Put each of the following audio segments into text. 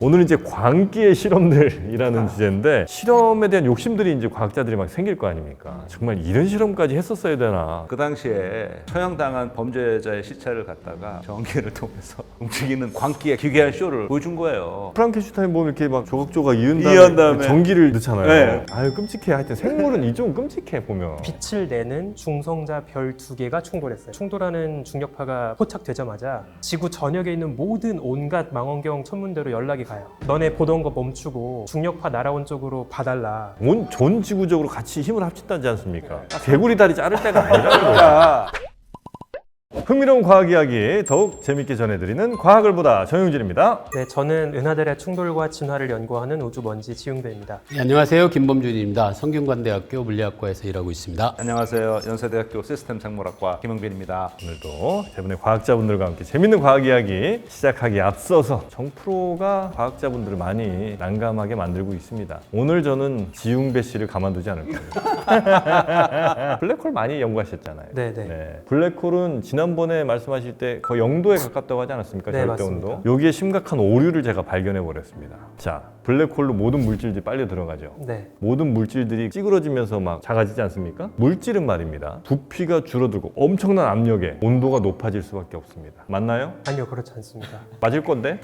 오늘은 이제 광기의 실험들이라는 주제인데 실험에 대한 욕심들이 이제 과학자들이 막 생길 거 아닙니까? 정말 이런 실험까지 했었어야 되나? 그 당시에 처형당한 범죄자의 시체를 갖다가 전기를 통해서 움직이는 광기의 기괴한 쇼를 보여준 거예요. 프랑켄슈타인 보면 이렇게 막 조각조각 이은 이은 다음에 다음에 전기를 넣잖아요. 네. 아유 끔찍해. 하여튼 생물은 이 좀 끔찍해 보면. 빛을 내는 중성자 별 2개가 충돌했어요. 충돌하는 중력파가 포착되자마자 지구 전역에 있는 모든 온갖 망원경 천문대로 연락이 가요. 너네 보던 거 멈추고 중력파 날아온 쪽으로 봐달라. 전 지구적으로 같이 힘을 합친다지 않습니까? 개구리 다리 자를 때가 아니라. 흥미로운 과학 이야기 더욱 재밌게 전해드리는 과학을 보다 정용진입니다. 네, 저는 은하들의 충돌과 진화를 연구하는 우주먼지 지웅배입니다. 네, 안녕하세요. 김범준입니다. 성균관대학교 물리학과에서 일하고 있습니다. 안녕하세요. 연세대학교 시스템 생물학과 김영빈입니다. 오늘도 세 분의 과학자분들과 함께 재밌는 과학 이야기 시작하기에 앞서서 정프로가 과학자분들을 많이 난감하게 만들고 있습니다. 오늘 저는 지웅배 씨를 가만두지 않을 거예요. 블랙홀 많이 연구하셨잖아요. 네네. 블랙홀은 지난번에 말씀하실 때 거의 0도에 가깝다고 하지 않았습니까? 네, 절대 맞습니다. 온도. 여기에 심각한 오류를 제가 발견해 버렸습니다. 자, 블랙홀로 모든 물질들이 빨려 들어가죠. 네. 모든 물질들이 찌그러지면서 막 작아지지 않습니까? 물질은 말입니다. 부피가 줄어들고 엄청난 압력에 온도가 높아질 수밖에 없습니다. 맞나요? 아니요, 그렇지 않습니다. 맞을 건데?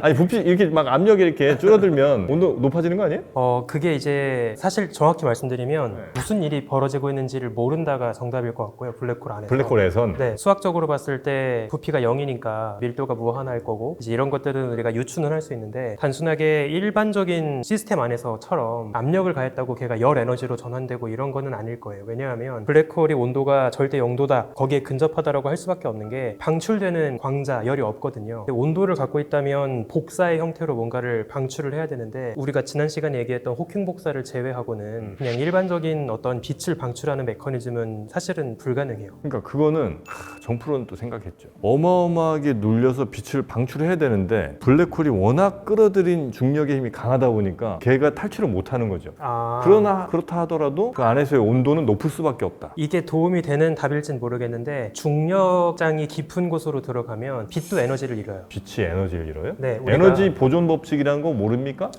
아니 부피 이렇게 막 압력이 이렇게 줄어들면 온도 높아지는 거 아니에요? 그게 이제 사실 정확히 말씀드리면 무슨 일이 벌어지고 있는지를 모른다가 정답일 것 같고요. 블랙홀 안에서. 블랙홀에선 네, 수학적으로 봤을 때 부피가 0이니까 밀도가 무한할 거고 이제 이런 것들은 우리가 유추는 할 수 있는데 단순하게 일반적인 시스템 안에서처럼 압력을 가했다고 걔가 열 에너지로 전환되고 이런 거는 아닐 거예요. 왜냐하면 블랙홀이 온도가 절대 0도다 거기에 근접하다라고 할 수밖에 없는 게 방출되는 광자 열이 없거든요. 근데 온도를 갖고 있다면 복사의 형태로 뭔가를 방출을 해야 되는데 우리가 지난 시간에 얘기했던 호킹 복사를 제외하고는 그냥 일반적인 어떤 빛을 방출하는 메커니즘은 사실은 불가능해요. 그러니까 그거는 정프로는 또 생각했죠. 어마어마하게 눌려서 빛을 방출해야 되는데 블랙홀이 워낙 끌어들인 중력의 힘이 강하다 보니까 걔가 탈출을 못하는 거죠. 그러나 그렇다 하더라도 그 안에서의 온도는 높을 수밖에 없다. 이게 도움이 되는 답일진 모르겠는데 중력장이 깊은 곳으로 들어가면 빛도 에너지를 잃어요. 빛이 에너지를 잃어요? 네, 우리가- 에너지 보존 법칙이라는 거 모릅니까?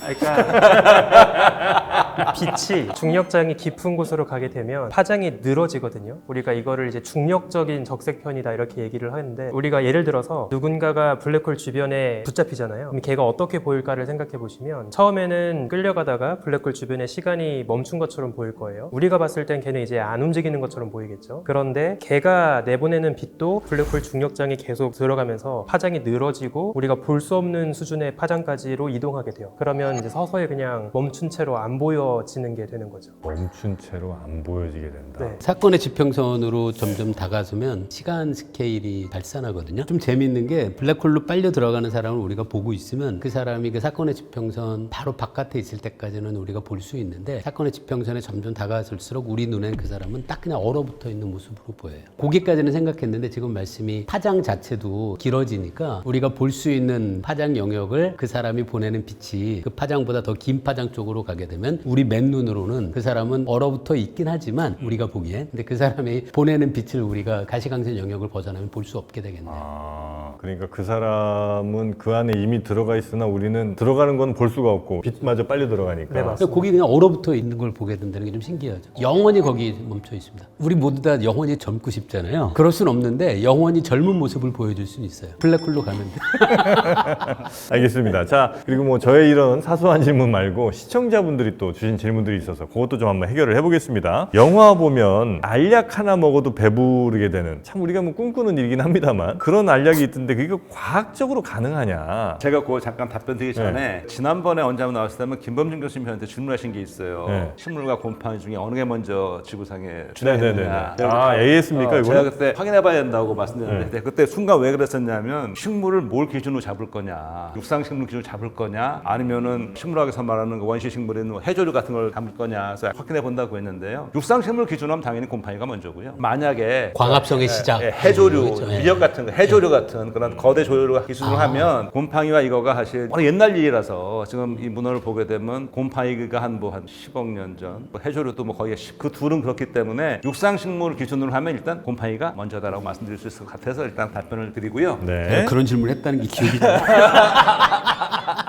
그러니까 빛이 중력장이 깊은 곳으로 가게 되면 파장이 늘어지거든요. 우리가 이거를 이제 중력적인 적색편이다 이렇게 얘기를 하는데 우리가 예를 들어서 누군가가 블랙홀 주변에 붙잡히잖아요. 그럼 걔가 어떻게 보일까를 생각해 보시면 처음에는 끌려가다가 블랙홀 주변에 시간이 멈춘 것처럼 보일 거예요. 우리가 봤을 땐 걔는 이제 안 움직이는 것처럼 보이겠죠. 그런데 걔가 내보내는 빛도 블랙홀 중력장이 계속 들어가면서 파장이 늘어지고 우리가 볼 수 없는 수준의 파장까지로 이동하게 돼요. 그러면 이제 서서히 그냥 멈춘 채로 안 보여지는 게 되는 거죠. 멈춘 채로 안 보여지게 된다. 네. 사건의 지평선으로 점점 다가서면 시간 스케일이 발산하거든요. 좀 재밌는 게 블랙홀로 빨려 들어가는 사람을 우리가 보고 있으면 그 사람이 그 사건의 지평선 바로 바깥에 있을 때까지는 우리가 볼 수 있는데 사건의 지평선에 점점 다가설수록 우리 눈엔 그 사람은 딱 그냥 얼어붙어 있는 모습으로 보여요. 거기까지는 생각했는데 지금 말씀이 파장 자체도 길어지니까 우리가 볼 수 있는 파장 영역을 그 사람이 보내는 빛이 그 파장보다 더 긴 파장 쪽으로 가게 되면 우리 맨눈으로는 그 사람은 얼어붙어 있긴 하지만 우리가 보기엔 근데 그 사람이 보내는 빛을 우리가 가시광선 영역을 벗어나면 볼 수 없게 되겠네요. 그러니까 그 사람은 그 안에 이미 들어가 있으나 우리는 들어가는 건 볼 수가 없고 빛마저 빨려 들어가니까. 네, 맞습니다. 그래서 거기 그냥 얼어붙어 있는 걸 보게 된다는 게 좀 신기하죠. 영원히 거기 멈춰 있습니다. 우리 모두 다 영원히 젊고 싶잖아요. 그럴 순 없는데 영원히 젊은 모습을 보여줄 수는 있어요. 블랙홀로 가면 돼. 알겠습니다. 자, 그리고 뭐 저의 이런 사소한 질문 말고 시청자분들이 또 주신 질문들이 있어서 그것도 좀 한번 해결을 해보겠습니다. 영화 보면 알약 하나 먹어도 배부르게 되는 참 우리가 뭐 꿈꾸는 일이긴 합니다만 그런 알약이 있던데 그게 과학적으로 가능하냐? 제가 그거 잠깐 답변 드리기 전에 지난번에 언제 한번 나왔을 때면 김범준 교수님한테 질문하신 게 있어요. 네. 식물과 곰팡이 중에 어느 게 먼저 지구상에 네네네. 출현했느냐. AS입니까 제가 이거는? 그때 확인해봐야 된다고 말씀드렸는데 그때 순간 왜 그랬었냐면 식물을 뭘 기준으로 잡을 거냐, 육상식물 기준으로 잡을 거냐, 아니면은 식물학에서 말하는 그 원시 식물인 해조류 같은 걸 담을 거냐 해서 확인해 본다고 했는데요. 육상식물 기준하면 당연히 곰팡이가 먼저고요. 만약에 광합성의 시작. 해조류, 그렇죠. 예. 미역 같은 거, 해조류 같은 그런 거대 조류를 기준으로 하면 곰팡이와 이거가 사실 워낙 옛날 일이라서 지금 이 문헌을 보게 되면 곰팡이가 한 10억 년 전, 해조류도 뭐 거의 그 둘은 그렇기 때문에 육상식물 기준으로 하면 일단 곰팡이가 먼저다라고 말씀드릴 수 있을 것 같아서 일단 답변을 드리고요. 네. 그런 질문을 했다는 게 기억이 나요.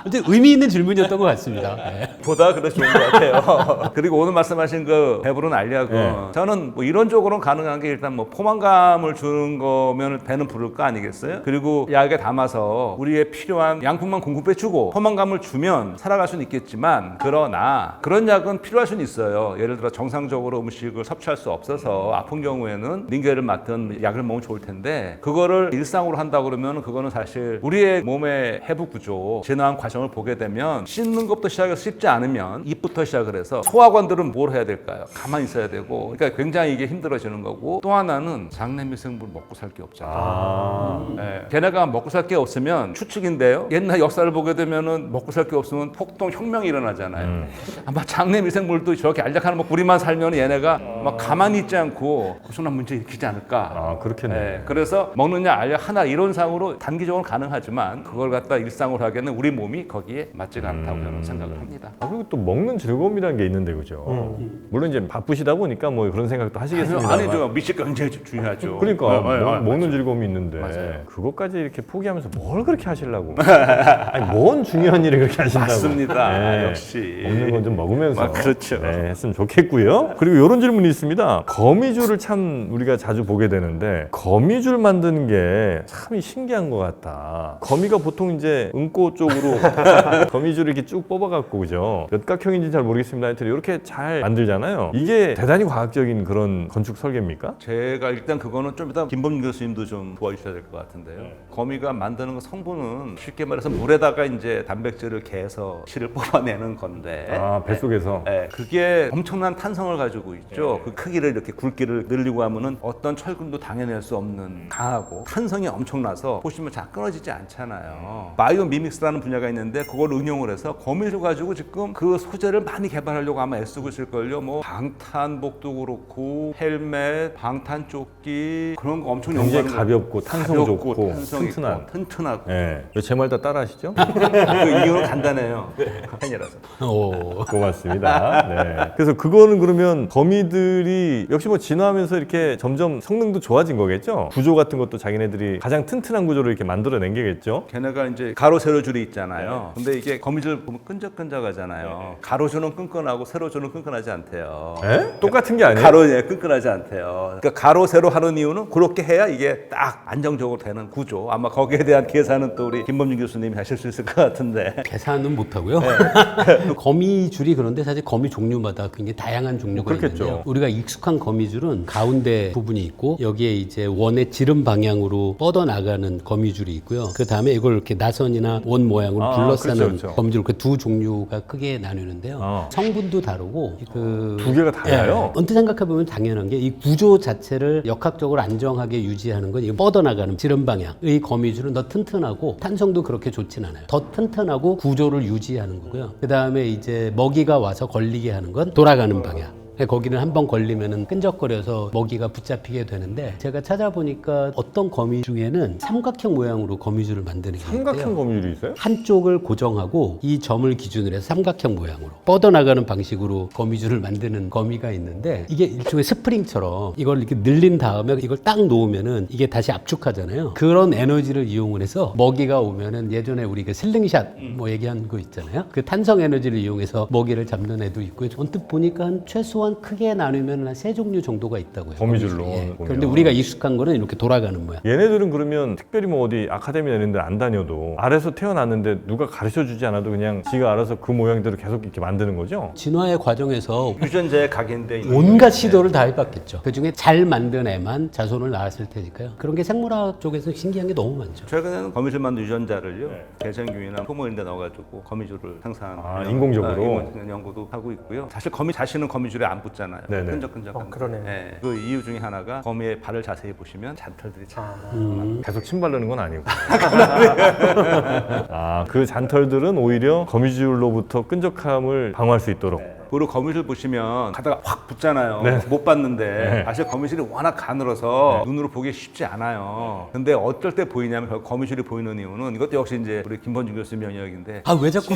근데 의미 있는 질문이었던 것 같습니다. 네. 보다 그래서 좋은 것 같아요. 그리고 오늘 말씀하신 그 배부른 알약은 네. 저는 뭐 이론적으로는 가능한 게 일단 뭐 포만감을 주는 거면 배는 부를 거 아니겠어요? 그리고 약에 담아서 우리의 필요한 양품만 공급해 주고 포만감을 주면 살아갈 수는 있겠지만 그러나 그런 약은 필요할 수는 있어요. 예를 들어 정상적으로 음식을 섭취할 수 없어서 아픈 경우에는 링겔을 맞든 약을 먹으면 좋을 텐데 그거를 일상으로 한다 그러면 그거는 사실 우리의 몸의 해부 구조, 진화한 과정을 보게 되면 씻는 것부터 시작해서 씻지 않으면 입부터 시작을 해서 소화관들은 뭘 해야 될까요? 가만히 있어야 되고 그러니까 굉장히 이게 힘들어지는 거고 또 하나는 장내미생물 먹고 살 게 없잖아요. 네. 걔네가 먹고 살 게 없으면 추측인데요. 옛날 역사를 보게 되면은 먹고 살 게 없으면 폭동 혁명이 일어나잖아요. 아마 장내미생물도 저렇게 알약 하나 먹고 우리만 살면 얘네가 막 가만히 있지 않고 엄청난 문제 일으키지 않을까. 아, 그렇겠네요. 네. 그래서 먹느냐 알약 하나 이론상으로 단기적으로 가능하지만 그걸 갖다 일상으로 하기에는 우리 몸이 거기에 맞지가 않다고 저는 생각을 합니다. 아, 그리고 또 먹는 즐거움이라는 게 있는데 그죠? 물론 이제 바쁘시다 보니까 뭐 그런 생각도 하시겠습니다만 아니죠. 미식 굉장히 중요하죠. 그러니까 네, 먹는 즐거움이 있는데 맞아요. 그것까지 이렇게 포기하면서 뭘 그렇게 하시려고? 아니, 뭔 중요한 일을 그렇게 하신다고? 맞습니다. 네. 역시 먹는 건 좀 먹으면서 아, 그렇죠. 네, 했으면 좋겠고요. 그리고 이런 질문이 있습니다. 거미줄을 참 우리가 자주 보게 되는데 거미줄 만드는 게 참 신기한 것 같다. 거미가 보통 이제 응꼬 쪽으로 거미줄을 이렇게 쭉 뽑아갖고 그죠? 몇 각형인지 잘 모르겠습니다. 하여튼 이렇게 잘 만들잖아요. 이게 대단히 과학적인 그런 건축 설계입니까? 제가 일단 그거는 좀 이따 김범준 교수님도 좀 도와주셔야 될 것 같은데요. 거미가 만드는 그 성분은 쉽게 말해서 물에다가 이제 단백질을 개서 실을 뽑아내는 건데 아, 뱃속에서? 네, 그게 엄청난 탄성을 가지고 있죠. 그 크기를 이렇게 굵기를 늘리고 하면은 어떤 철근도 당해낼 수 없는 강하고 탄성이 엄청나서 보시면 잘 끊어지지 않잖아요. 바이오 미믹스라는 분야가 있는데 그걸 응용을 해서 거미줄 가지고 지금 그 소재를 많이 개발하려고 아마 애쓰고 있을걸요. 뭐 방탄복도 그렇고 헬멧, 방탄조끼 그런 거 엄청 굉장히 연구하는 가볍고 탄성 좋고 탄성 튼튼한. 있고 튼튼하고 네. 제 말 다 따라하시죠? 그 이유는 간단해요. 팬이라서. 오. 고맙습니다. 네. 그래서 그거는 그러면 거미들이 역시 뭐 진화하면서 이렇게 점점 성능도 좋아진 거겠죠? 구조 같은 것도 자기네들이 가장 튼튼한 구조를 이렇게 만들어낸 게겠죠? 걔네가 이제 가로 세로줄이 있잖아요. 근데 이게 거미줄 보면 끈적끈적하잖아요. 가로줄은 끈끈하고 세로줄은 끈끈하지 않대요. 에? 똑같은 게 아니에요? 가로에 끈끈하지 않대요. 그러니까 가로 세로 하는 이유는 그렇게 해야 이게 딱 안정적으로 되는 구조. 아마 거기에 대한 계산은 또 우리 김범준 교수님이 하실 수 있을 것 같은데. 계산은 못하고요. 거미줄이 그런데 사실 거미 종류마다 굉장히 다양한 종류가 그렇겠죠. 있는데요. 우리가 익숙한 거미줄은 가운데 부분이 있고 여기에 이제 원의 지름 방향으로 뻗어나가는 거미줄이 있고요. 그 다음에 이걸 이렇게 나선이나 원 모양으로 아, 둘러싸는 그렇죠, 그렇죠. 거미줄 그 두 종류가 크게 나뉘는데요. 성분도 다르고 두 개가 달라요? 언뜻 생각해보면 당연한 게 이 구조 자체를 역학적으로 안정하게 유지하는 건 이 뻗어나가는 지름 방향의 거미줄은 더 튼튼하고 탄성도 그렇게 좋진 않아요. 더 튼튼하고 구조를 유지하는 거고요. 그 다음에 이제 먹이가 와서 걸리게 하는 건 돌아가는 방향. 거기는 한번 걸리면은 끈적거려서 먹이가 붙잡히게 되는데 제가 찾아보니까 어떤 거미 중에는 삼각형 모양으로 거미줄을 만드는 게 삼각형 있대요. 거미줄이 있어요? 한쪽을 고정하고 이 점을 기준으로 해서 삼각형 모양으로 뻗어나가는 방식으로 거미줄을 만드는 거미가 있는데 이게 일종의 스프링처럼 이걸 이렇게 늘린 다음에 이걸 딱 놓으면은 이게 다시 압축하잖아요. 그런 에너지를 이용을 해서 먹이가 오면은 예전에 우리 그 슬링샷 뭐 얘기한 거 있잖아요. 그 탄성 에너지를 이용해서 먹이를 잡는 애도 있고요. 언뜻 보니까 한 최소한 크게 나누면 한 3종류 정도가 있다고요. 거미줄로 보면. 보면. 그런데 우리가 익숙한 거는 이렇게 돌아가는 모양. 얘네들은 그러면 특별히 뭐 어디 아카데미 이런 데 안 다녀도 아래서 태어났는데 누가 가르쳐 주지 않아도 그냥 지가 알아서 그 모양대로 계속 이렇게 만드는 거죠? 진화의 과정에서 유전자에 각인돼 있는 온갖 시도를 다 해봤겠죠. 그중에 잘 만든 애만 자손을 낳았을 테니까요. 그런 게 생물학 쪽에서 신기한 게 너무 많죠. 최근에는 거미줄 만든 유전자를요 개생균이나 소모 이런 데 넣어가지고 거미줄을 생산하는 인공적으로? 인공 연구도 하고 있고요. 사실 거미 자신은 거미줄에 안 붙잖아요. 네네. 끈적끈적한. 그러네요. 네. 그 이유 중에 하나가 거미의 발을 자세히 보시면 잔털들이 참. 계속 침 바르는 건 아니고. 아, 그 잔털들은 오히려 거미줄로부터 끈적함을 방어할 수 있도록. 그리고 거미줄 보시면 가다가 확 붙잖아요. 네. 못 봤는데 네. 사실 거미줄이 워낙 가늘어서 눈으로 보기 쉽지 않아요. 근데 어떨 때 보이냐면 그 거미줄이 보이는 이유는 이것도 역시 이제 우리 김범준 교수님 영역인데 아 왜 자꾸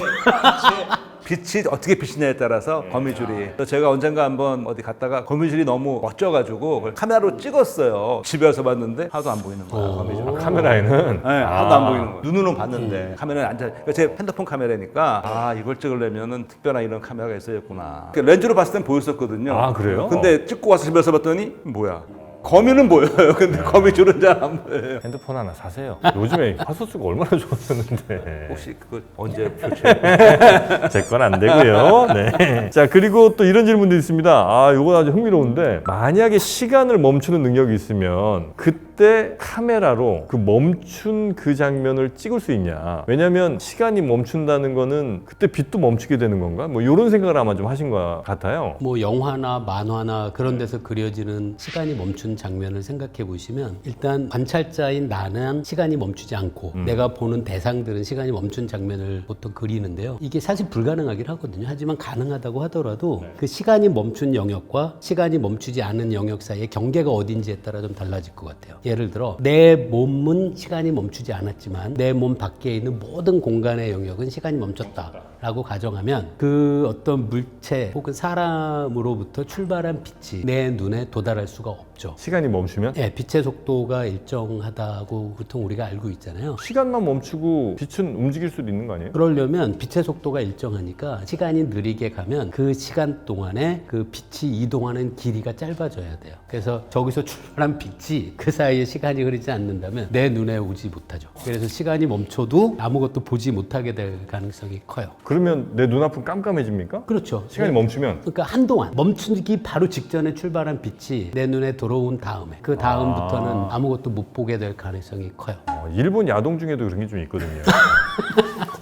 빛이 어떻게 비치냐에 따라서 거미줄이. 그래서 제가 언젠가 한번 어디 갔다가 거미줄이 너무 멋져가지고 그걸 카메라로 찍었어요. 집에 와서 봤는데 하나도 안 보이는 거야 거미줄. 카메라에는 네, 하나도 안 보이는 거예요. 눈으로는 봤는데 카메라에 앉아. 그러니까 제 핸드폰 카메라니까 아 이걸 찍으려면은 특별한 이런 카메라가 있어야겠구나. 그러니까 렌즈로 봤을 땐 보였었거든요. 아, 그래요? 근데 찍고 와서 집에 와서 봤더니 뭐야? 거미는 보여요. 근데 거미줄은 잘 안 보여요. 핸드폰 하나 사세요. 요즘에 화소수가 얼마나 좋았었는데. 혹시 그거 언제 표시해? 제 건 안 되고요. 네. 자, 그리고 또 이런 질문도 있습니다. 아, 이거 아주 흥미로운데 만약에 시간을 멈추는 능력이 있으면 그때 카메라로 그 멈춘 그 장면을 찍을 수 있냐? 왜냐면 시간이 멈춘다는 거는 그때 빛도 멈추게 되는 건가? 뭐 이런 생각을 아마 좀 하신 것 같아요. 뭐 영화나 만화나 그런 데서 그려지는 시간이 멈춘 장면을 생각해 보시면 일단 관찰자인 나는 시간이 멈추지 않고 내가 보는 대상들은 시간이 멈춘 장면을 보통 그리는데요. 이게 사실 불가능하긴 하거든요. 하지만 가능하다고 하더라도 그 시간이 멈춘 영역과 시간이 멈추지 않은 영역 사이의 경계가 어딘지에 따라 좀 달라질 것 같아요. 예를 들어 내 몸은 시간이 멈추지 않았지만 내 몸 밖에 있는 모든 공간의 영역은 시간이 멈췄다 라고 가정하면 그 어떤 물체 혹은 사람으로부터 출발한 빛이 내 눈에 도달할 수가 없죠. 시간이 멈추면? 네, 빛의 속도가 일정하다고 보통 우리가 알고 있잖아요. 시간만 멈추고 빛은 움직일 수도 있는 거 아니에요? 그러려면 빛의 속도가 일정하니까 시간이 느리게 가면 그 시간 동안에 그 빛이 이동하는 길이가 짧아져야 돼요. 그래서 저기서 출발한 빛이 그 사이에 시간이 흐르지 않는다면 내 눈에 오지 못하죠. 그래서 시간이 멈춰도 아무것도 보지 못하게 될 가능성이 커요. 그러면 내 눈앞은 깜깜해집니까? 그렇죠. 시간이 멈추면? 그러니까 한동안 멈추기 바로 직전에 출발한 빛이 내 눈에 들어온 다음에 그 다음부터는 아무것도 못 보게 될 가능성이 커요. 일본 야동 중에도 그런 게 좀 있거든요.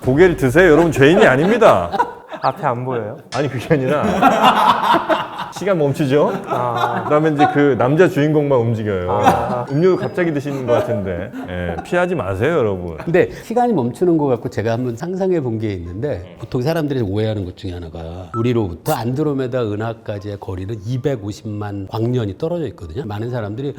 고개를 드세요. 여러분 죄인이 아닙니다. 앞에 안 보여요? 아니 그게 아니라 시간 멈추죠. 그다음에 이제 그 남자 주인공만 움직여요. 음료 갑자기 드시는 것 같은데 피하지 마세요, 여러분. 근데 시간이 멈추는 것 같고 제가 한번 상상해 본 게 있는데 보통 사람들이 오해하는 것 중에 하나가 우리로부터 안드로메다 은하까지의 거리는 250만 광년이 떨어져 있거든요. 많은 사람들이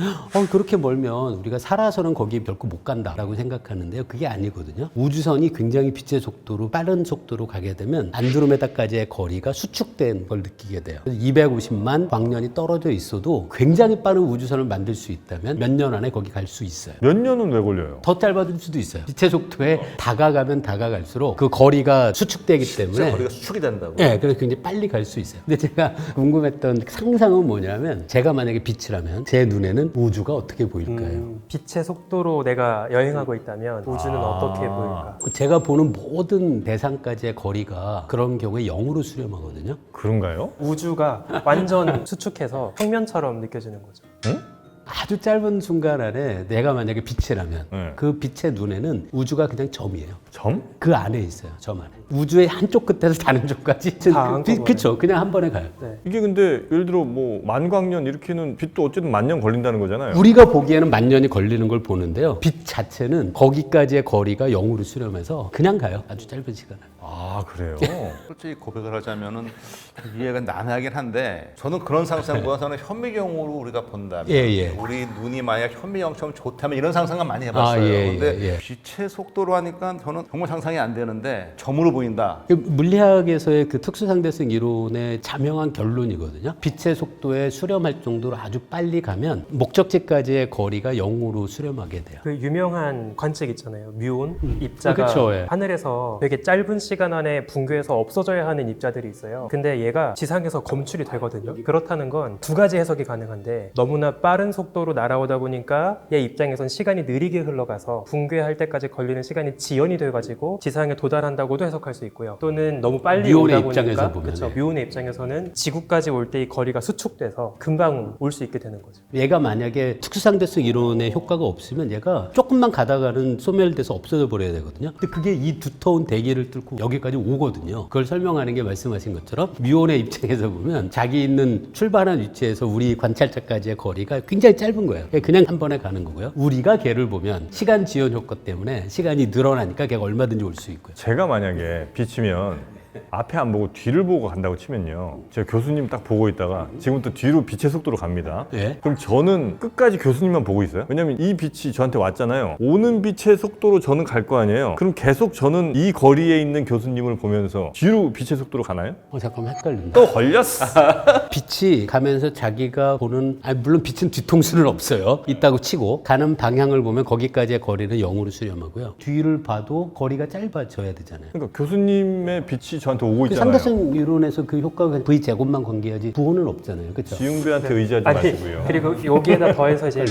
그렇게 멀면 우리가 살아서는 거기 결코 못 간다라고 생각하는데요. 그게 아니거든요. 우주선이 굉장히 빛의 속도로 빠른 속도로 가게 되면 안드로메다까지의 거리가 수축된 걸 느끼게 돼요. 250만 광년이 떨어져 있어도 굉장히 빠른 우주선을 만들 수 있다면 몇 년 안에 거기 갈 수 있어요. 몇 년은 왜 걸려요? 더 짧아질 수도 있어요. 빛의 속도에 다가가면 다가갈수록 그 거리가 수축되기 때문에 거리가 수축이 된다고. 네, 그래서 굉장히 빨리 갈 수 있어요. 근데 제가 궁금했던 상상은 뭐냐면 제가 만약에 빛이라면 제 눈에는 우주가 어떻게 보일까요? 빛의 속도로 내가 여행하고 있다면 우주는 어떻게 보일까? 제가 보는 모든 대상까지의 거리가 그런 경우에 0으로 수렴하거든요. 그런가요? 우주가 완전 수축해서 평면처럼 느껴지는 거죠. 아주 짧은 순간 안에 내가 만약에 빛이라면 네. 그 빛의 눈에는 우주가 그냥 점이에요. 점? 그 안에 있어요. 점 안에. 우주의 한쪽 끝에서 다른 쪽까지. 다 한꺼번에. 그쵸. 그냥 한 번에 가요. 네. 이게 근데 예를 들어 뭐 만광년 이렇게는 빛도 어쨌든 만년 걸린다는 거잖아요. 우리가 보기에는 만년이 걸리는 걸 보는데요. 빛 자체는 거기까지의 거리가 0으로 수렴해서 그냥 가요. 아주 짧은 시간에. 아 그래요? 솔직히 고백을 하자면은 이해가 난해하긴 한데 저는 그런 상상보다 저는 현미경으로 우리가 본다면 예. 우리 눈이 만약 현미경처럼 좋다면 이런 상상을 많이 해봤어요. 근데 빛의 속도로 하니까 저는 정말 상상이 안 되는데 점으로 보인다. 물리학에서의 그 특수상대성 이론의 자명한 결론이거든요. 빛의 속도에 수렴할 정도로 아주 빨리 가면 목적지까지의 거리가 0으로 수렴하게 돼요. 그 유명한 관측 있잖아요. 뮤온 입자가 그쵸, 예. 하늘에서 되게 짧은 시간 안에 붕괴해서 없어져야 하는 입자들이 있어요. 근데 얘가 지상에서 검출이 되거든요. 그렇다는 건 두 가지 해석이 가능한데 너무나 빠른 속도로 날아오다 보니까 얘 입장에선 시간이 느리게 흘러가서 붕괴할 때까지 걸리는 시간이 지연이 돼가지고 지상에 도달한다고도 해석할 수 있고요. 또는 너무 빨리 뮤온의 오다 보니까 입장에서 보면, 그렇죠. 네. 뮤온의 입장에서는 지구까지 올 때 이 거리가 수축돼서 금방 올 수 있게 되는 거죠. 얘가 만약에 특수상대성 이론의 효과가 없으면 얘가 조금만 가다가는 소멸돼서 없어져 버려야 되거든요. 근데 그게 이 두터운 대기를 뚫고 여기까지 오거든요. 그걸 설명하는 게 말씀하신 것처럼 뮤온의 입장에서 보면 자기 있는 출발한 위치에서 우리 관찰자까지의 거리가 굉장히 짧은 거예요. 그냥 한 번에 가는 거고요. 우리가 걔를 보면 시간 지연 효과 때문에 시간이 늘어나니까 걔가 얼마든지 올 수 있고요. 제가 만약에 비치면 앞에 안 보고 뒤를 보고 간다고 치면요, 제가 교수님 딱 보고 있다가 지금 또 뒤로 빛의 속도로 갑니다. 예. 그럼 저는 끝까지 교수님만 보고 있어요? 왜냐면 이 빛이 저한테 왔잖아요. 오는 빛의 속도로 저는 갈 거 아니에요. 그럼 계속 저는 이 거리에 있는 교수님을 보면서 뒤로 빛의 속도로 가나요? 잠깐만 헷갈린다. 또 걸렸어. 빛이 가면서 자기가 보는, 아니 물론 빛은 뒤통수는 없어요. 있다고 치고 가는 방향을 보면 거기까지의 거리는 0으로 수렴하고요. 뒤를 봐도 거리가 짧아져야 되잖아요. 그러니까 교수님의 빛이 저한테 오고 그 있잖아요. 상대성 이론에서 그 효과가 V 제곱만 관계하지 부호는 없잖아요. 그렇죠? 지웅배한테 의지하지 아니 마시고요. 그리고 여기에다 더해서 이제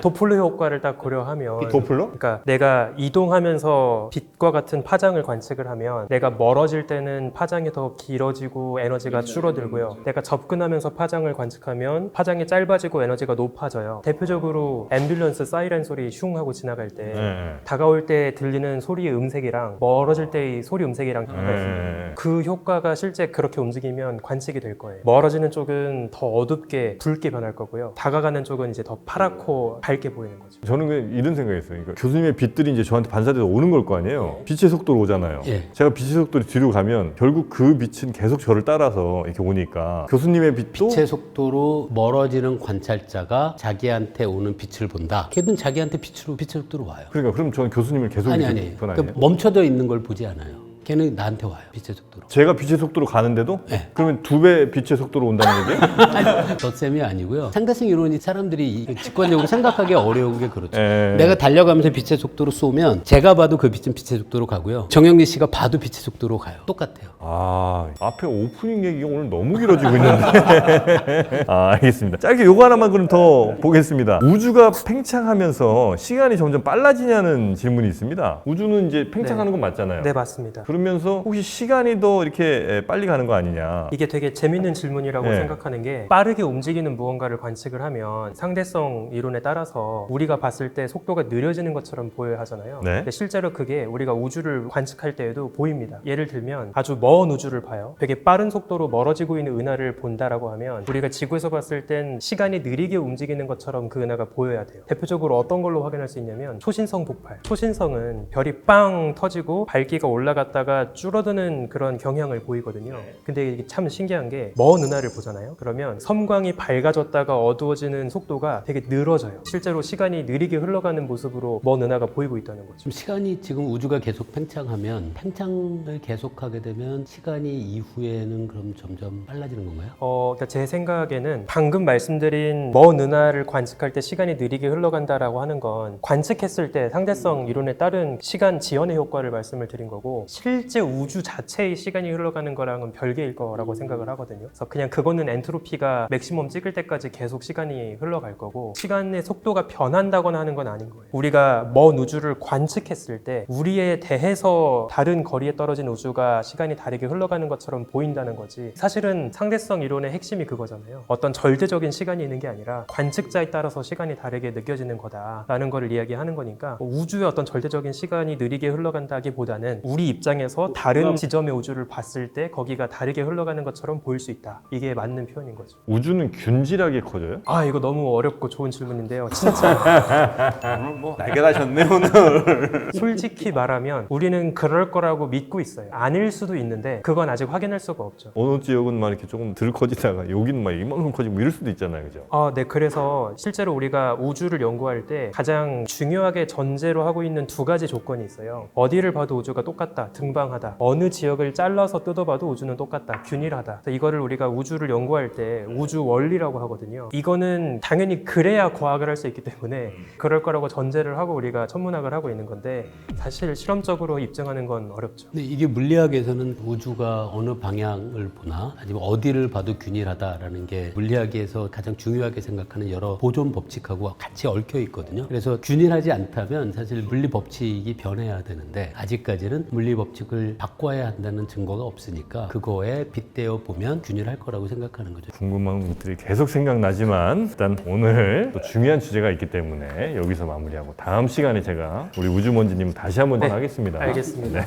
도플러 효과를 딱 고려하면 도플러? 그러니까 내가 이동하면서 빛과 같은 파장을 관측을 하면 내가 멀어질 때는 파장이 더 길어지고 에너지가 줄어들고요. 내가 접근하면서 파장을 관측하면 파장이 짧아지고 에너지가 높아져요. 대표적으로 앰뷸런스 사이렌 소리 슝 하고 지나갈 때 네. 다가올 때 들리는 소리의 음색이랑 멀어질 때의 소리 음색이랑 효과가 있습니다. 그 효과가 실제 그렇게 움직이면 관측이 될 거예요. 멀어지는 쪽은 더 어둡게 붉게 변할 거고요. 다가가는 쪽은 이제 더 파랗고 밝게 보이는 거죠. 저는 그냥 이런 생각했어요. 그러니까 교수님의 빛들이 이제 저한테 반사돼서 오는 걸 거 아니에요. 빛의 속도로 오잖아요. 예. 제가 빛의 속도로 뒤로 가면 결국 그 빛은 계속 저를 따라서 이렇게 오니까 교수님의 빛도 빛의 속도로 멀어지는 관찰자가 자기한테 오는 빛을 본다. 걔는 자기한테 빛의 속도로 와요. 그러니까 그럼 저는 교수님을 계속 아니 이렇게 아니. 그건 아니에요? 그러니까 멈춰져 있는 걸 보지 않아요. 걔는 나한테 와요. 빛의 속도로. 제가 빛의 속도로 가는데도 네. 그러면 2배 빛의 속도로 온다는 얘기예요? 덧셈이 아니고요. 상대성 이론이 사람들이 직관적으로 생각하기 어려운 게 그렇죠. 예. 내가 달려가면서 빛의 속도로 쏘면 제가 봐도 그 빛은 빛의 속도로 가고요. 정영리 씨가 봐도 빛의 속도로 가요. 똑같아요. 아, 앞에 오프닝 얘기가 오늘 너무 길어지고 있는데. 아, 알겠습니다. 짧게 요거 하나만 그럼 더 보겠습니다. 우주가 팽창하면서 시간이 점점 빨라지냐는 질문이 있습니다. 우주는 이제 팽창하는 건 맞잖아요. 네, 맞습니다. 그러면서 혹시 시간이 더 이렇게 빨리 가는 거 아니냐? 이게 되게 재밌는 질문이라고 네. 생각하는 게 빠르게 움직이는 무언가를 관측을 하면 상대성 이론에 따라서 우리가 봤을 때 속도가 느려지는 것처럼 보여야 하잖아요. 네. 근데 실제로 그게 우리가 우주를 관측할 때에도 보입니다. 예를 들면 아주 먼 우주를 봐요. 되게 빠른 속도로 멀어지고 있는 은하를 본다라고 하면 우리가 지구에서 봤을 땐 시간이 느리게 움직이는 것처럼 그 은하가 보여야 돼요. 대표적으로 어떤 걸로 확인할 수 있냐면 초신성 폭발. 초신성은 별이 빵 터지고 밝기가 올라갔다가 줄어드는 그런 경향을 보이거든요. 근데 이게 참 신기한 게 먼 은하를 보잖아요. 그러면 섬광이 밝아졌다가 어두워지는 속도가 되게 늘어져요. 실제로 시간이 느리게 흘러가는 모습으로 먼 은하가 보이고 있다는 거죠. 지금 시간이 지금 우주가 계속 팽창하면 팽창을 계속하게 되면 시간이 이후에는 그럼 점점 빨라지는 건가요? 그러니까 제 생각에는 방금 말씀드린 먼 은하를 관측할 때 시간이 느리게 흘러간다라고 하는 건 관측했을 때 상대성 이론에 따른 시간 지연의 효과를 말씀을 드린 거고 실제 우주 자체의 시간이 흘러가는 거랑은 별개일 거라고 생각을 하거든요. 그래서 그냥 그거는 엔트로피가 맥시멈 찍을 때까지 계속 시간이 흘러갈 거고 시간의 속도가 변한다거나 하는 건 아닌 거예요. 우리가 먼 우주를 관측했을 때 우리에 대해서 다른 거리에 떨어진 우주가 시간이 다르게 흘러가는 것처럼 보인다는 거지 사실은 상대성 이론의 핵심이 그거잖아요. 어떤 절대적인 시간이 있는 게 아니라 관측자에 따라서 시간이 다르게 느껴지는 거다라는 거를 이야기하는 거니까 우주의 어떤 절대적인 시간이 느리게 흘러간다기보다는 우리 입장에서 다른 지점의 우주를 봤을 때 거기가 다르게 흘러가는 것처럼 보일 수 있다. 이게 맞는 표현인 거죠. 우주는 균질하게 커져요? 아 이거 너무 어렵고 좋은 질문인데요. 진짜 오늘 뭐 날개 다셨네 오늘. 솔직히 말하면 우리는 그럴 거라고 믿고 있어요. 아닐 수도 있는데 그건 아직 확인할 수가 없죠. 어느 지역은 막 이렇게 조금 덜 커지다가 여기는 막 이만큼 커지고 뭐 이럴 수도 있잖아요, 그죠? 네. 그래서 실제로 우리가 우주를 연구할 때 가장 중요하게 전제로 하고 있는 두 가지 조건이 있어요. 어디를 봐도 우주가 똑같다, 동등분방하다. 어느 지역을 잘라서 뜯어봐도 우주는 똑같다. 균일하다. 그래서 이거를 우리가 우주를 연구할 때 우주 원리라고 하거든요. 이거는 당연히 그래야 과학을 할 수 있기 때문에 그럴 거라고 전제를 하고 우리가 천문학을 하고 있는 건데 사실 실험적으로 입증하는 건 어렵죠. 근데 이게 물리학에서는 우주가 어느 방향을 보나 아니면 어디를 봐도 균일하다라는 게 물리학에서 가장 중요하게 생각하는 여러 보존 법칙하고 같이 얽혀 있거든요. 그래서 균일하지 않다면 사실 물리 법칙이 변해야 되는데 아직까지는 물리 법칙을 바꿔야 한다는 증거가 없으니까 그거에 빗대어 보면 균일할 거라고 생각하는 거죠. 궁금한 것들이 계속 생각나지만 일단 오늘 또 중요한 주제가 있기 때문에 여기서 마무리하고 다음 시간에 제가 우리 우주먼지님 다시 한번 하겠습니다. 알겠습니다.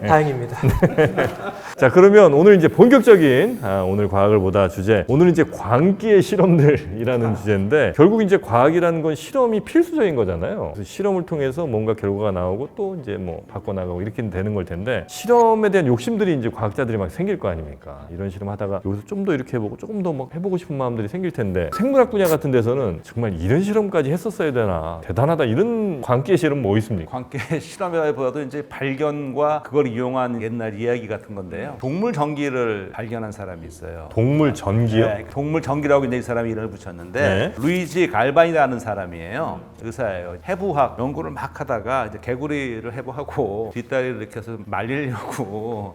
다행입니다. 자, 그러면 오늘 이제 본격적인 오늘 과학을 보다 주제, 오늘 이제 광기의 실험들이라는 주제인데 결국 이제 과학이라는 건 실험이 필수적인 거잖아요. 그래서 실험을 통해서 뭔가 결과가 나오고 또 이제 뭐 바꿔나가고 이렇게 되는 걸 텐데 실험에 대한 욕심들이 이제 과학자들이 막 생길 거 아닙니까? 이런 실험 하다가 여기서 좀 더 이렇게 해보고 조금 더 막 해보고 싶은 마음들이 생길 텐데 생물학 분야 같은 데서는 정말 이런 실험까지 했었어야 되나 대단하다 이런 광기의 실험 뭐 있습니까? 관계 실험이라기보다도 이제 발견과 그걸 이용한 옛날 이야기 같은 건데요. 동물 전기를 발견한 사람이 있어요. 동물 전기요? 네, 동물 전기라고 이제 이 사람이 이름을 붙였는데 네. 루이지 갈바니라는 사람이에요. 의사예요. 해부학 연구를 막 하다가 이제 개구리를 해부하고 뒷다리를 이렇게 해서 말리려고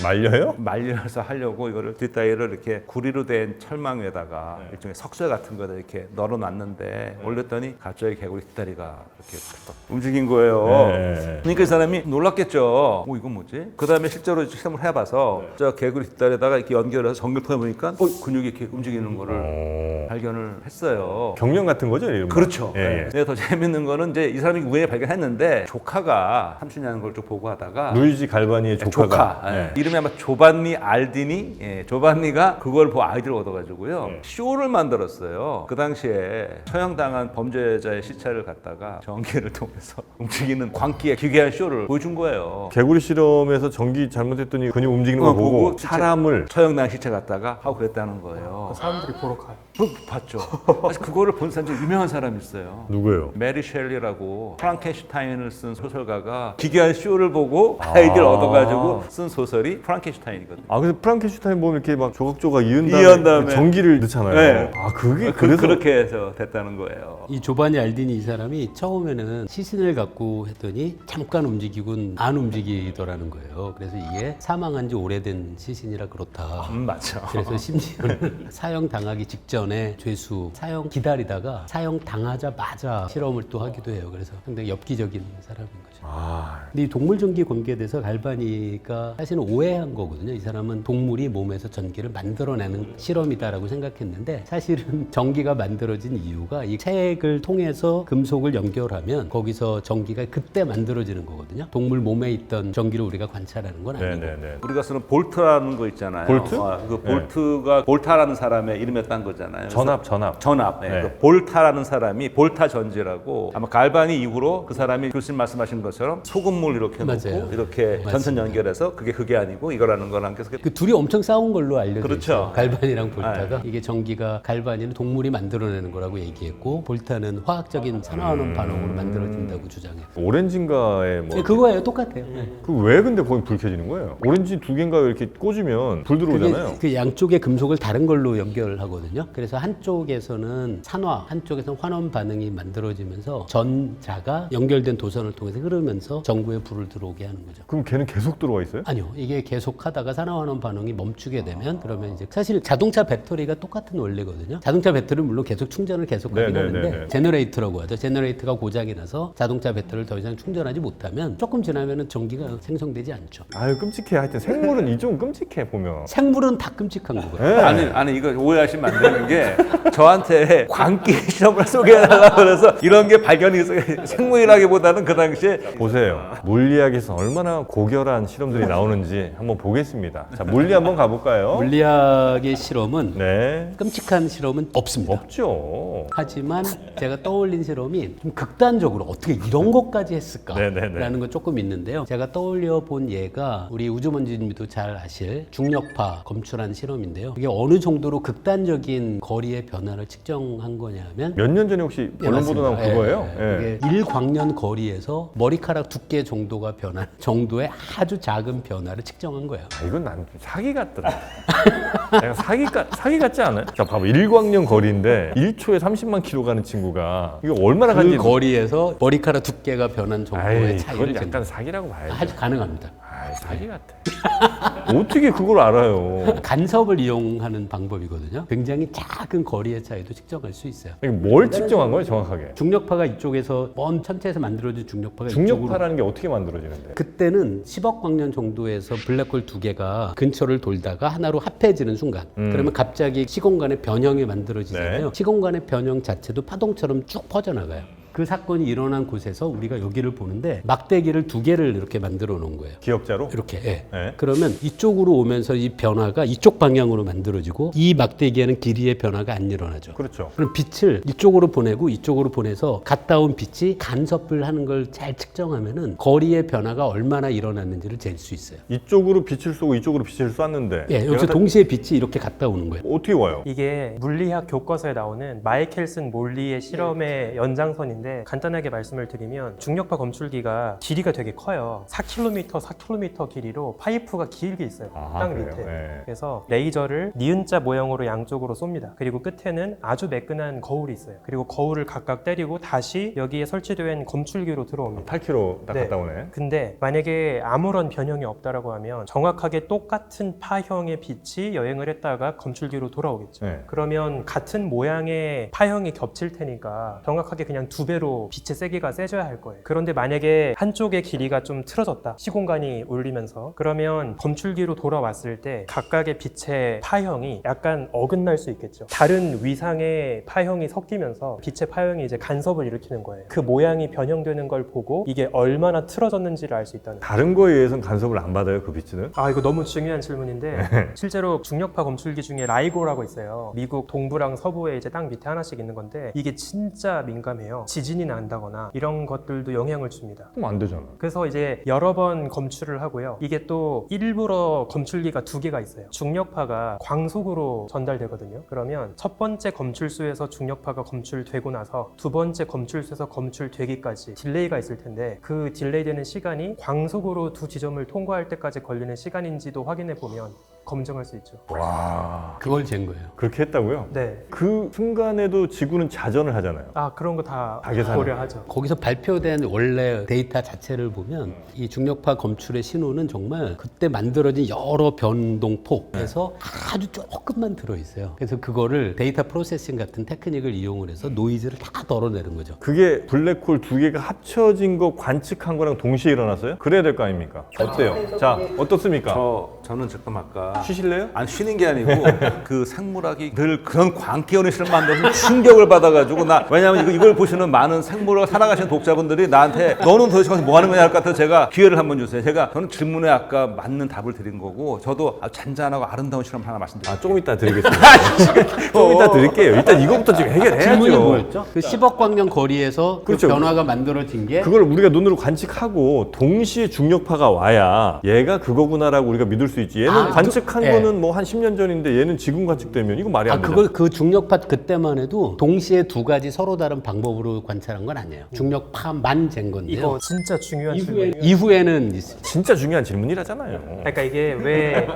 말려서 하려고 이거를 뒷다리를 이렇게 구리로 된 철망 위에다가 일종의 석쇠 같은 거를 이렇게 널어놨는데 올렸더니 갑자기 개구리 뒷다리가 이렇게 딱 움직인 거예요. 네. 그러니까 이 사람이 놀랐겠죠. 이건 뭐지? 그 다음에 실제로 실험을 해봐서 저 개구리 뒷다리에다가 이렇게 연결해서 전기를 보니까 근육이 이렇게 움직이는 거를 발견을 했어요. 경련 같은 거죠? 이런 거? 그렇죠. 예, 예. 근데 더 재밌는 거는 이제 이 사람이 우연히 발견했는데 조카가 삼촌이라는 걸 좀 보고 하다가 루이지 갈바니의 조카가 예. 이름이 아마 조반니 알디니. 조반니가 그걸 보고 아이디어를 얻어가지고요 쇼를 만들었어요. 그 당시에 처형당한 범죄자의 시체를 갖다가 전기를 통해서 움직이는 광기의 기괴한 쇼를 보여준 거예요. 개구리 실험에서 전기 잘못했더니 근육 움직이는 거 보고 사람을 처형당한 시체 갖다가 하고 그랬다는 거예요. 사람들이 보러 가요. 봤죠. 사실 그거를 본 사람 중에 유명한 사람이 있어요. 누구예요? 메리 셸리라고 프랑켄슈타인을 쓴 소설가가 기괴한 쇼를 보고 아이디어를 얻어가지고 쓴 소설이 프랑켄슈타인이거든요. 그래서 프랑켄슈타인 보면 이렇게 막 조각조각 이은 다음에 전기를 넣잖아요. 네. 그게 그래서 그렇게 해서 됐다는 거예요. 이 조바니 알디니 이 사람이 처음에는 시신을 갖고 했더니 잠깐 움직이곤 안 움직이더라는 거예요. 그래서 이게 사망한 지 오래된 시신이라 그렇다. 맞죠. 그래서 심지어는 사형 당하기 직전에 죄수 사형 기다리다가 사형 당하자마자 실험을 또 하기도 해요. 그래서 상당히 엽기적인 사람인 거죠. 근데 이 동물 전기 공개에 대해서 갈바니가 사실은 오해한 거거든요. 이 사람은 동물이 몸에서 전기를 만들어내는 실험이다라고 생각했는데 사실은 전기가 만들어진 이유가 이 체액을 통해서 금속을 연결하면 거기서 전기가 그때 만들어지는 거거든요. 동물 몸에 있던 전기를 우리가 관찰하는 건 아니고. 네네네. 우리가 쓰는 볼트라는 거 있잖아요. 볼트? 그 볼트가 볼타라는 사람의 이름이었다는 거잖아요. 전압. 네. 네. 그 볼타라는 사람이 볼타 전지라고 아마 갈바니 이후로 그 사람이 교수님 말씀하신 것처럼 소금물 이렇게 맞아요. 넣고 이렇게 맞습니다. 전선 연결해서 그게 아니고 이거라는 거랑 그래서 그 둘이 엄청 싸운 걸로 알려져 그렇죠. 있어요. 갈바니랑 볼타가. 이게 전기가 갈바니는 동물이 만들어내는 거라고 얘기했고 볼타는 화학적인 산화환원 반응으로 만들어진다고 주장했고. 오렌지인가에 뭐 그거예요. 똑같아요. 네. 왜 근데 거기 불 켜지는 거예요? 오렌지 두 개인가 이렇게 꽂으면 불 들어오잖아요. 그게 그 양쪽의 금속을 다른 걸로 연결하거든요. 그래서 한쪽에서는 산화, 한쪽에서는 환원 반응이 만들어지면서 전자가 연결된 도선을 통해서 흐르면서 전구에 불을 들어오게 하는 거죠. 그럼 걔는 계속 들어와 있어요? 아니요. 이게 계속 하다가 산화환원 반응이 멈추게 되면 그러면 이제 사실 자동차 배터리가 똑같은 원리거든요. 자동차 배터리는 물론 계속 충전을 계속 하긴 하는데 제너레이터라고 하죠. 제너레이터가 고장이 나서 자동차 배터리를 더 이상 충전하지 못하면 조금 지나면은 전기가 생성되지 않죠. 아유 끔찍해. 하여튼 생물은 이 좀 끔찍해 보면. 생물은 다 끔찍한 거거든요. 네. 아니 이거 오해하시면 안 되는 게 저한테 광기 실험을 소개해달라고 그래서 이런 게 발견이 있어요. 생물이라기보다는 그 당시에 보세요. 물리학에서 얼마나 고결한 실험들이 나오는지 한번 보겠습니다. 자, 물리 한번 가볼까요? 물리학의 실험은 네. 끔찍한 실험은 없습니다. 없죠. 하지만 제가 떠올린 실험이 좀 극단적으로 어떻게 이런 것까지 했을까라는 건 조금 있는데요. 제가 떠올려 본 예가 우리 우주먼지님도 잘 아실 중력파 검출한 실험인데요. 이게 어느 정도로 극단적인 거리의 변화를 측정한 거냐면 몇 년 전에 혹시 언론 보도 나온 그거예요? 예. 이게 1광년 거리에서 머리카락 두께 정도가 변한 정도의 아주 작은 변화를 측정한 거예요. 아, 이건 난 좀 사기 같더라. 약간 사기 같지 않아요? 자, 봐봐. 일광년 거리인데 1초에 30만 킬로 가는 친구가 이거 얼마나 그 간지. 거리에서 머리카락 두께가 변한 정도의 아이, 차이를 그건 약간 잰다. 사기라고 봐야지. 아주 가능합니다. 아, 사기 같아. 어떻게 그걸 알아요? 간섭을 이용하는 방법이거든요. 굉장히 작은 거리의 차이도 측정할 수 있어요. 이게 뭘 측정한 거예요, 정확하게? 중력파가 이쪽에서 먼 천체에서 만들어진 중력파가 이쪽으로 중력파라는 게 어떻게 만들어지는데? 그때는 10억 광년 정도에서 블랙홀 두 개가 근처를 돌다가 하나로 합해지는 순간 그러면 갑자기 시공간의 변형이 만들어지잖아요. 네. 시공간의 변형 자체도 파동처럼 쭉 퍼져나가요. 그 사건이 일어난 곳에서 우리가 여기를 보는데 막대기를 두 개를 이렇게 만들어 놓은 거예요. 기억자로? 이렇게. 예. 네. 그러면 이쪽으로 오면서 이 변화가 이쪽 방향으로 만들어지고 이 막대기에는 길이의 변화가 안 일어나죠. 그렇죠. 그럼 빛을 이쪽으로 보내고 이쪽으로 보내서 갔다 온 빛이 간섭을 하는 걸 잘 측정하면은 거리의 변화가 얼마나 일어났는지를 잴 수 있어요. 이쪽으로 빛을 쏘고 이쪽으로 빛을 쐈는데 예, 여기서 동시에 빛이 이렇게 갔다 오는 거예요. 어떻게 와요? 이게 물리학 교과서에 나오는 마이켈슨 몰리의 실험의 연장선인데 간단하게 말씀을 드리면 중력파 검출기가 길이가 되게 커요. 4km 길이로 파이프가 길게 있어요. 아, 땅 그래요? 밑에. 네. 그래서 레이저를 니은자 모형으로 양쪽으로 쏩니다. 그리고 끝에는 아주 매끈한 거울이 있어요. 그리고 거울을 각각 때리고 다시 여기에 설치된 검출기로 들어옵니다. 8km 딱 네. 갔다 오네. 근데 만약에 아무런 변형이 없다라고 하면 정확하게 똑같은 파형의 빛이 여행을 했다가 검출기로 돌아오겠죠. 네. 그러면 같은 모양의 파형이 겹칠 테니까 정확하게 그냥 2배로 빛의 세기가 세져야 할 거예요. 그런데 만약에 한쪽의 길이가 좀 틀어졌다. 시공간이 울리면서 그러면 검출기로 돌아왔을 때 각각의 빛의 파형이 약간 어긋날 수 있겠죠. 다른 위상의 파형이 섞이면서 빛의 파형이 이제 간섭을 일으키는 거예요. 그 모양이 변형되는 걸 보고 이게 얼마나 틀어졌는지를 알 수 있다는 거예요. 다른 거에 의해서는 간섭을 안 받아요, 그 빛은? 아, 이거 너무 중요한 질문인데 실제로 중력파 검출기 중에 라이고라고 있어요. 미국 동부랑 서부에 이제 땅 밑에 하나씩 있는 건데 이게 진짜 민감해요. 지진이 난다거나 이런 것들도 영향을 줍니다. 그럼 안 되잖아. 그래서 이제 여러 번 검출을 하고요. 이게 또 일부러 검출기가 2개가 있어요. 중력파가 광속으로 전달되거든요. 그러면 첫 번째 검출수에서 중력파가 검출되고 나서 두 번째 검출수에서 검출되기까지 딜레이가 있을 텐데 그 딜레이 되는 시간이 광속으로 두 지점을 통과할 때까지 걸리는 시간인지도 확인해 보면 검증할 수 있죠. 와, 그걸 잰 거예요. 그렇게 했다고요? 네. 그 순간에도 지구는 자전을 하잖아요. 아, 그런 거 다 다 계산을. 고려하죠. 거기서 발표된 원래 데이터 자체를 보면 이 중력파 검출의 신호는 정말 그때 만들어진 여러 변동폭에서 아주 조금만 들어있어요. 그래서 그거를 데이터 프로세싱 같은 테크닉을 이용을 해서 노이즈를 다 덜어내는 거죠. 그게 블랙홀 두 개가 합쳐진 거 관측한 거랑 동시에 일어났어요? 그래야 될 거 아닙니까? 어때요? 자, 어떻습니까? 저는 지금 아까 쉬실래요? 안 쉬는 게 아니고 그 생물학이 늘 그런 광기원의 실험 만들어서 충격을 받아가지고 나 왜냐하면 이걸 보시는 많은 생물학 살아가시는 독자분들이 나한테 너는 도대체 거기서 뭐 하는 거냐 할 것 같아서 제가 기회를 한번 주세요. 저는 질문에 아까 맞는 답을 드린 거고 저도 아주 잔잔하고 아름다운 실험 하나 말씀드릴게요. 아, 조금 이따 드리겠습니다. 조금 이따 드릴게요. 일단 이거부터 지금 해결해야죠. 질문이 뭐였죠? 그 10억 광년 거리에서 그렇죠. 그 변화가 만들어진 게 그걸 우리가 눈으로 관측하고 동시에 중력파가 와야 얘가 그거구나라고 우리가 믿을 수 있지. 얘는 아, 관측한 예. 거는 뭐 한 10년 전인데 얘는 지금 관측되면 이거 말이 안 되잖아. 그걸 그 중력파 그때만 해도 동시에 두 가지 서로 다른 방법으로 관찰한 건 아니에요. 중력파만 잰 건데요. 이거 진짜 중요한 질문이에요. 이후에는 있습니다. 진짜 중요한 질문이라잖아요. 그러니까 이게 왜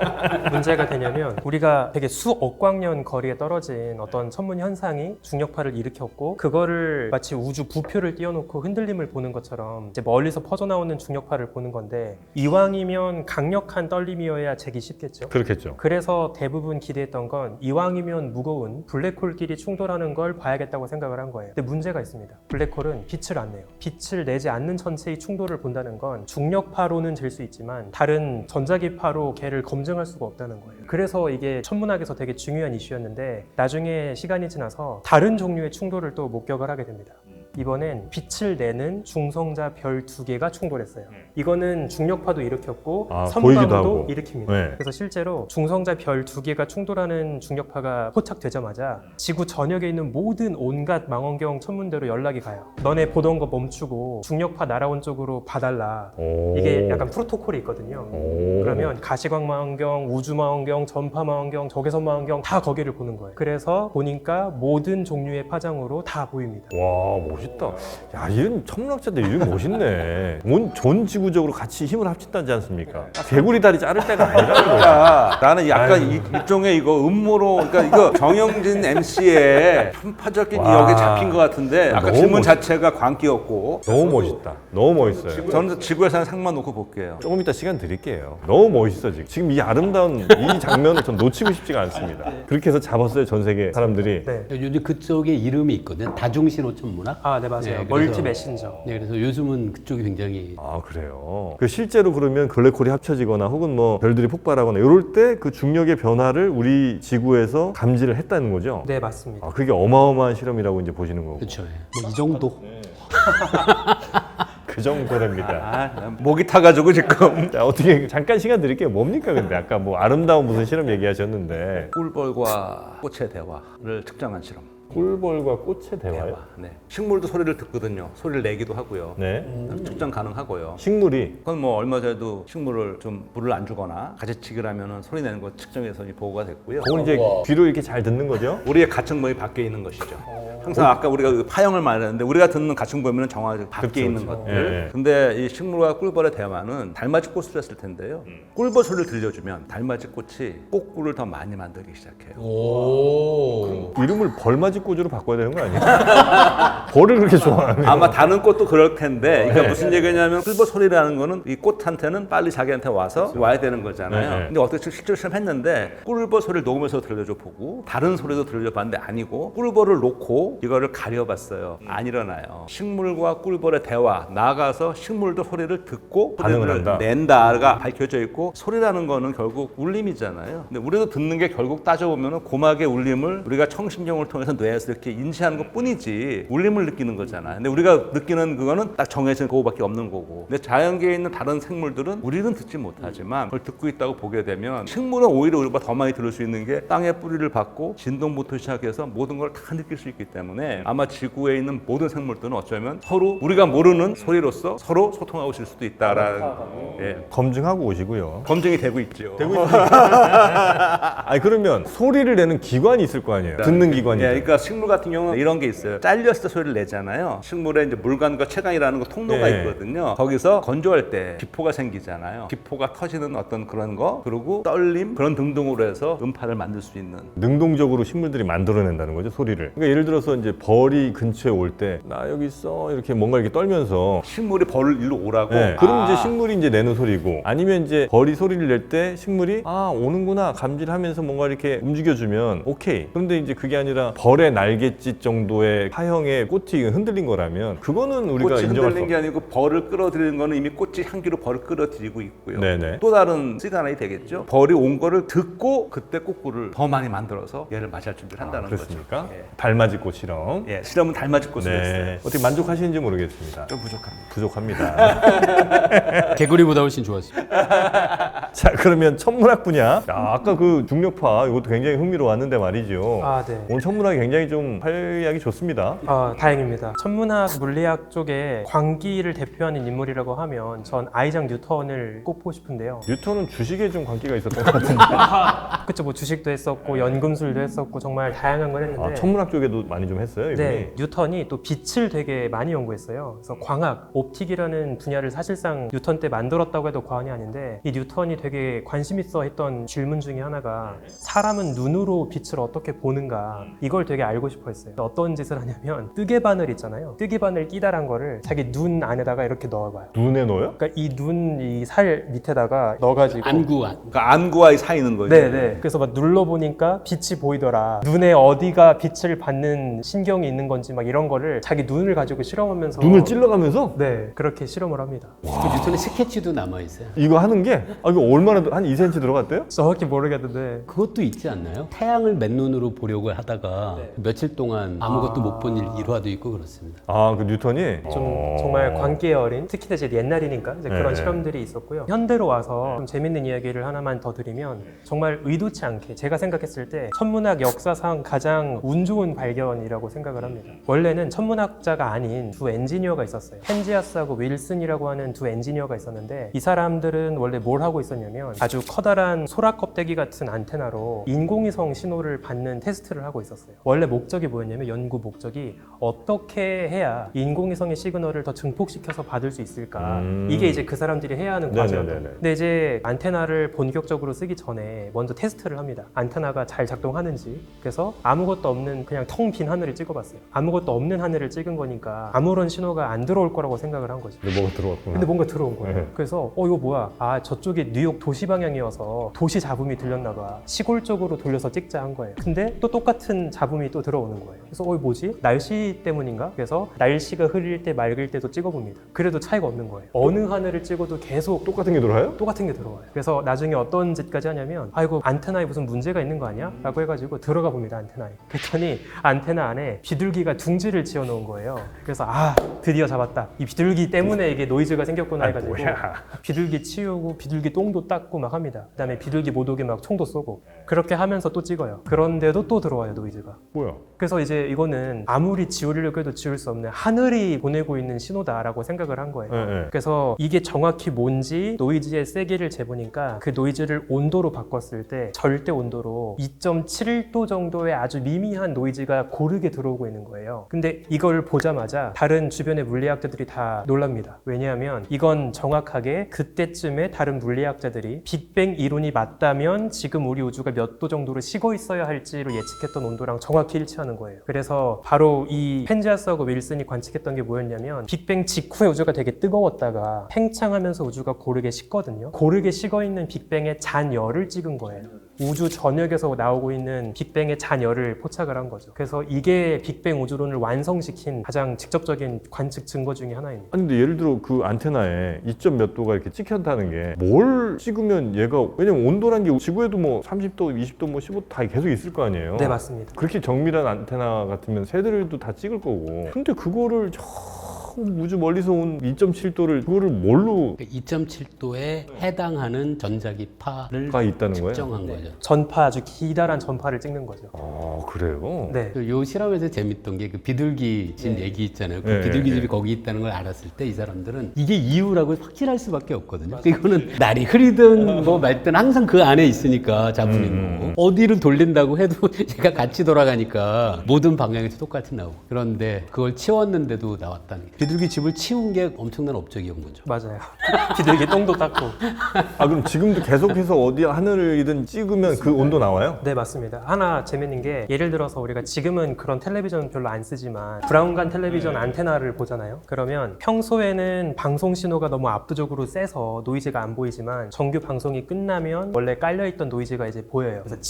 문제가 되냐면 우리가 되게 수억 광년 거리에 떨어진 어떤 천문 현상이 중력파를 일으켰고 그거를 마치 우주 부표를 띄워놓고 흔들림을 보는 것처럼 이제 멀리서 퍼져나오는 중력파를 보는 건데 이왕이면 강력한 떨림이어야 재기 쉽겠죠. 그렇겠죠. 그래서 대부분 기대했던 건 이왕이면 무거운 블랙홀끼리 충돌하는 걸 봐야겠다고 생각을 한 거예요. 근데 문제가 있습니다. 블랙홀은 빛을 안 내요. 빛을 내지 않는 천체의 충돌을 본다는 건 중력파로는 잴 수 있지만 다른 전자기파로 걔를 검증할 수가 없다는 거예요. 그래서 이게 천문학에서 되게 중요한 이슈였는데 나중에 시간이 지나서 다른 종류의 충돌을 또 목격을 하게 됩니다. 이번엔 빛을 내는 중성자 별 2개가 충돌했어요. 이거는 중력파도 일으켰고 보이기도 선광도 하고. 일으킵니다. 네. 그래서 실제로 중성자 별 2개가 충돌하는 중력파가 포착되자마자 지구 전역에 있는 모든 온갖 망원경 천문대로 연락이 가요. 너네 보던 거 멈추고 중력파 날아온 쪽으로 봐달라. 오. 이게 약간 프로토콜이 있거든요. 오. 그러면 가시광 망원경, 우주 망원경, 전파 망원경, 적외선 망원경 다 거기를 보는 거예요. 그래서 보니까 모든 종류의 파장으로 다 보입니다. 와, 멋있다. 멋있다. 야, 이런 천문학자들 이름 멋있네. 전 지구적으로 같이 힘을 합친다지 않습니까? 개구리 다리 자를 때가 아니라. 그러니까 나는 약간 일종의 이거 음모로, 그러니까 이거 정영진 MC의 편파적인 와. 여기 잡힌 것 같은데 아까 너무 질문 멋있다. 자체가 광기였고. 너무 멋있다. 너무 멋있어요. 저는 지구에서 상만 놓고 볼게요. 조금 이따 시간 드릴게요. 너무 멋있어 지금. 지금 이 아름다운 이 장면을 전 놓치고 싶지가 않습니다. 그렇게 해서 잡았어요 전 세계 사람들이. 네. 요즘 그쪽에 이름이 있거든. 다중신호 천문학. 아, 네, 맞아요. 네, 그래서- 멀티 메신저. 네, 그래서 요즘은 그쪽이 굉장히 아 그래요. 그 실제로 그러면 블랙홀이 합쳐지거나 혹은 뭐 별들이 폭발하거나 이럴 때 그 중력의 변화를 우리 지구에서 감지를 했다는 거죠. 네, 맞습니다. 아 그게 어마어마한 실험이라고 이제 보시는 거고. 그렇죠. 뭐 이 정도. 그 정도랍니다. 목이 타가지고 지금. 자 어떻게 잠깐 시간 드릴게요. 뭡니까 근데 아까 뭐 아름다운 무슨 실험 얘기하셨는데 꿀벌과 꽃의 대화를 측정한 실험. 꿀벌과 꽃의 대화요? 네. 식물도 소리를 듣거든요. 소리를 내기도 하고요. 네. 측정 가능하고요. 식물이 그건 뭐 얼마 전에도 식물을 좀 물을 안 주거나 가지치기를 하면은 소리 내는 거 측정해서 보고가 됐고요. 그건 이제 귀로 이렇게 잘 듣는 거죠? 우리의 가층범위 밖에 있는 것이죠. 항상 아까 우리가 그 파형을 말했는데 우리가 듣는 가층범위는 정확하게 밖에 그쵸, 있는 그쵸. 것들. 예, 예. 근데 이 식물과 꿀벌의 대화는 달맞이 꽃을 했을 텐데요. 꿀벌 소리를 들려주면 달맞이 꽃이 꽃꿀을 더 많이 만들기 시작해요. 오. 이름을 벌맞이 꽃으로 바꿔야 되는 거 아니에요? 벌을 그렇게 좋아하면 아마 다른 꽃도 그럴 텐데, 그러니까 네. 무슨 얘기냐면 꿀벌 소리라는 거는 이 꽃한테는 빨리 자기한테 와서 와야 되는 거잖아요. 네, 네. 근데 어떻게 실제로 실험했는데 꿀벌 소리를 녹음해서 들려줘 보고 다른 소리도 들려줘 봤는데 아니고 꿀벌을 놓고 이거를 가려봤어요. 안 일어나요. 식물과 꿀벌의 대화, 나아가서 식물도 소리를 듣고 반응을 소리를 한다. 낸다가 밝혀져 있고, 소리라는 거는 결국 울림이잖아요. 근데 우리도 듣는 게 결국 따져보면 고막의 울림을 우리가 청신경을 통해서 뇌에서 이렇게 인지하는 것 뿐이지 울림을 느끼는 거잖아요. 근데 우리가 느끼는 그거는 딱 정해진 그거밖에 없는 거고, 근데 자연계에 있는 다른 생물들은 우리는 듣지 못하지만 그걸 듣고 있다고 보게 되면, 식물은 오히려 우리가 더 많이 들을 수 있는 게 땅의 뿌리를 받고 진동부터 시작해서 모든 걸 다 느낄 수 있기 때문에 아마 지구에 있는 모든 생물들은 어쩌면 서로 우리가 모르는 소리로서 서로 소통하고 있을 수도 있다라는 검증하고 오시고요. 검증이 되고 있죠. 아니 그러면 소리를 내는 기관이 있을 거 아니에요? 듣는 기관이. 예, 그러니까 식물 같은 경우는 이런 게 있어요. 잘렸을 때 소리를 내잖아요. 식물에 이제 물관과 체관이라는 거 통로가 네. 있거든요. 거기서 건조할 때 기포가 생기잖아요. 기포가 터지는 어떤 그런 거, 그리고 떨림, 그런 등등으로 해서 음파를 만들 수 있는. 능동적으로 식물들이 만들어낸다는 거죠 소리를. 그러니까 예를 들어서 이제 벌이 근처에 올 때 나 여기 있어 이렇게 뭔가 이렇게 떨면서. 식물이 벌을 일로 오라고. 네. 그럼 이제 식물이 이제 내는 소리고, 아니면 이제 벌이 소리를 낼 때 식물이 아 오는구나 감지를 하면서 뭔가 이렇게 움직여주면 오케이. 그런데 이제 그게 아니라 벌의 날갯짓 정도의 파형의 꽃이 흔들린 거라면 그거는 우리가 꽃이 인정할 수 흔들린 게 아니고 벌을 끌어들이는 거는 이미 꽃이 향기로 벌을 끌어들이고 있고요. 네네. 또 다른 시그널이 되겠죠. 벌이 온 거를 듣고 그때 꽃꿀을 더 많이 만들어서 얘를 맞이할 준비를 한다는 그렇습니까? 거죠. 예. 달맞이 꽃 실험. 예, 실험은 달맞이 꽃으로 했어요. 네. 어떻게 만족하시는지 모르겠습니다. 좀 부족합니다. 부족합니다. 개구리보다 훨씬 좋았습니다. 자 그러면 천문학 분야. 야, 아까 그 중력파 이것도 굉장히 흥미로웠는데 말이죠. 아, 네. 오늘 천문학이 굉장히 좀 활약이 좋습니다. 아, 다행입니다. 천문학, 물리학 쪽에 광기를 대표하는 인물이라고 하면 전 아이작 뉴턴을 꼽고 싶은데요. 뉴턴은 주식에 좀 관계가 있었던 것 같은데. 그쵸, 뭐 주식도 했었고 연금술도 했었고 정말 다양한 걸 했는데 아, 천문학 쪽에도 많이 좀 했어요, 이분이. 네, 뉴턴이 또 빛을 되게 많이 연구했어요. 그래서 광학, 옵틱이라는 분야를 사실상 뉴턴 때 만들었다고 해도 과언이 아닌데, 이 뉴턴이 되게 관심 있어 했던 질문 중에 하나가 사람은 눈으로 빛을 어떻게 보는가, 이걸 되게 알고 싶어 했어요. 어떤 짓을 하냐면 뜨개 바늘 있잖아요. 뜨개 바늘 끼다란 거를 자기 눈 안에다가 이렇게 넣어봐요. 눈에 넣어요? 그러니까 이 눈 이 살 밑에다가 넣어가지고 안구안. 그러니까 안구와 사이는 거죠. 네네. 그래서 막 눌러보니까 빛이 보이더라. 눈에 어디가 빛을 받는 신경이 있는 건지 막 이런 거를 자기 눈을 가지고 실험하면서 눈을 찔러가면서? 네, 그렇게 실험을 합니다. 그 뉴턴의 스케치도 남아있어요. 이거 하는 게 이거 얼마나 한 2cm 들어갔대요? 정확히 모르겠는데 그것도 있지 않나요? 태양을 맨눈으로 보려고 하다가 며칠 동안 아무것도 못 본 일화도 있고 그렇습니다. 아, 그 뉴턴이? 좀 정말 광기에 어린, 특히 이제 옛날이니까 이제 네. 그런 실험들이 있었고요. 현대로 와서 좀 재밌는 이야기를 하나만 더 드리면, 정말 의도치 않게 제가 생각했을 때 천문학 역사상 가장 운 좋은 발견이라고 생각을 합니다. 원래는 천문학자가 아닌 두 엔지니어가 있었어요. 펜지아스하고 윌슨이라고 하는 두 엔지니어가 있었는데 이 사람들은 원래 뭘 하고 있었냐면 아주 커다란 소라 껍데기 같은 안테나로 인공위성 신호를 받는 테스트를 하고 있었어요. 원래 목적이 뭐였냐면 연구 목적이 어떻게 해야 인공위성의 시그널을 더 증폭시켜서 받을 수 있을까. 이게 이제 그 사람들이 해야 하는 과제였거든요. 네네네네. 근데 이제 안테나를 본격적으로 쓰기 전에 먼저 테스트를 합니다. 안테나가 잘 작동하는지. 그래서 아무것도 없는 그냥 텅 빈 하늘을 찍어봤어요. 아무것도 없는 하늘을 찍은 거니까 아무런 신호가 안 들어올 거라고 생각을 한 거죠. 근데 뭐가 들어왔구나. 근데 뭔가 들어온 거예요. 네. 그래서 이거 뭐야? 아 저쪽이 뉴욕 도시 방향이어서 도시 잡음이 들렸나 봐. 시골 쪽으로 돌려서 찍자 한 거예요. 근데 또 똑같은 잡음이 또 들어오는 거예요. 그래서 이거 뭐지? 날씨 때문인가? 그래서 날씨가 흐릴 때 맑을 때도 찍어봅니다. 그래도 차이가 없는 거예요. 어느 하늘을 찍어도 계속 똑같은 게 들어와요? 똑같은 게 들어와요. 그래서 나중에 어떤 짓까지 하냐면 아이고 안테나에 무슨 문제가 있는 거 아니야? 라고 해가지고 들어가 봅니다. 안테나에. 그랬더니 안테나 안에 비둘기가 둥지를 지어 놓은 거예요. 그래서 아 드디어 잡았다. 이 비둘기 때문에 이게 노이즈가 생겼구나 해가지고 비둘기 치우고 비둘기 똥도 닦고 막 합니다. 그다음에 비둘기 못 오게 막 총도 쏘고 그렇게 하면서 또 찍어요. 그런데도 또 들어와요 노이즈가. 뭐야? 그래서 이제 이거는 아무리 지우려고 해도 지울 수 없는 하늘이 보내고 있는 신호다라고 생각을 한 거예요. 네. 그래서 이게 정확히 뭔지 노이즈의 세기를 재보니까 그 노이즈를 온도로 바꿨을 때 절대 온도로 2.7도 정도의 아주 미미한 노이즈가 고르게 들어오고 있는 거예요. 근데 이걸 보자마자 다른 주변의 물리학자들이 다 놀랍니다. 왜냐하면 이건 정확하게 그때쯤에 다른 물리학자들이 빅뱅 이론이 맞다면 지금 우리 우주가 몇 도 정도로 식어 있어야 할지로 예측했던 온도랑 정확히 일치하는 거예요. 그래서 바로 이 펜지아스하고 윌슨이 관측했던 게 뭐였냐면 빅뱅 직후에 우주가 되게 뜨거웠다가 팽창하면서 우주가 고르게 식거든요. 고르게 식어 있는 빅뱅의 잔열을 찍은 거예요. 우주 전역에서 나오고 있는 빅뱅의 잔열을 포착을 한 거죠. 그래서 이게 빅뱅 우주론을 완성시킨 가장 직접적인 관측 증거 중에 하나입니다. 아니 근데 예를 들어 그 안테나에 2점 몇 도가 이렇게 찍혔다는 게 뭘 찍으면 얘가 왜냐면 온도란 게 지구에도 뭐 30도, 20도, 뭐 15도 다 계속 있을 거 아니에요. 네, 맞습니다. 그렇게 정밀한 안테나 같으면 새들도 다 찍을 거고. 근데 그거를 저 우주 멀리서 온 2.7도를 그거를 뭘로 2.7도에 해당하는 전자기파를 가 있다는 거예요? 측정한 거죠. 전파 아주 기다란 전파를 찍는 거죠. 아 그래요? 네. 요 실험에서 재밌던 게 그 비둘기 집 얘기 있잖아요. 그 네, 비둘기 집이 네. 거기 있다는 걸 알았을 때 이 사람들은 이게 이유라고 확실할 수밖에 없거든요. 이거는 날이 흐리든 뭐 맑든 항상 그 안에 있으니까 잡음인 거고 어디를 돌린다고 해도 얘가 같이 돌아가니까 모든 방향에서 똑같이 나오고 그런데 그걸 치웠는데도 나왔다는 게 비둘기 집을 치운 게 엄청난 업적이온 거죠. 맞아요. 비둘기 똥도 닦고. 아 그럼 지금도 계속해서 어디 하늘이든 찍으면 그 온도 나와요? 네, 맞습니다. 하나 재밌는 게 예를 들어서 우리가 지금은 그런 텔레비전 별로 안 쓰지만 브라운관 텔레비전 안테나를 보잖아요. 그러면 평소에는 방송 신호가 너무 압도적으로 세서 노이즈가 안 보이지만 정규 방송이 끝나면 원래 깔려있던 노이즈가 이제 보여요. 그래서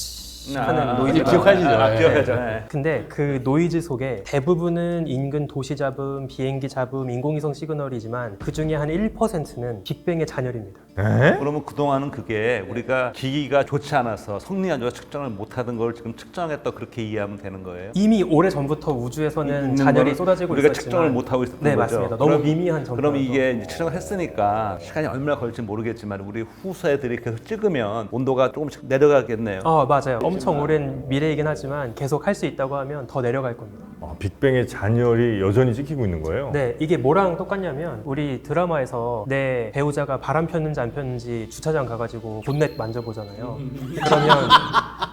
하는 노이즈가 기억하시죠? 기억하죠. 근데 그 노이즈 속에 대부분은 인근 도시 잡음, 비행기 잡음, 인공위성 시그널이지만 그 중에 한 1%는 빅뱅의 잔열입니다. 에? 그러면 그동안은 그게 우리가 기기가 좋지 않아서 성리안조가 측정을 못하던 걸 지금 측정했다 그렇게 이해하면 되는 거예요? 이미 오래 전부터 우주에서는 있는 잔열이 거를 쏟아지고 우리가 있었지만 측정을 못하고 있었던 네, 거죠. 맞습니다. 너무 그럼- 미미한 전파. 그럼 이게 이제 측정을 했으니까 시간이 얼마나 걸릴지 모르겠지만 우리 후세들이 계속 찍으면 온도가 조금씩 내려가겠네요. 맞아요. 엄청 오랜 미래이긴 하지만 계속 할 수 있다고 하면 더 내려갈 겁니다. 아, 빅뱅의 잔열이 여전히 찍히고 있는 거예요? 네, 이게 뭐랑 똑같냐면 우리 드라마에서 내 배우자가 바람 폈는지 안 폈는지 주차장 가가지고 본넷 만져보잖아요. 그러면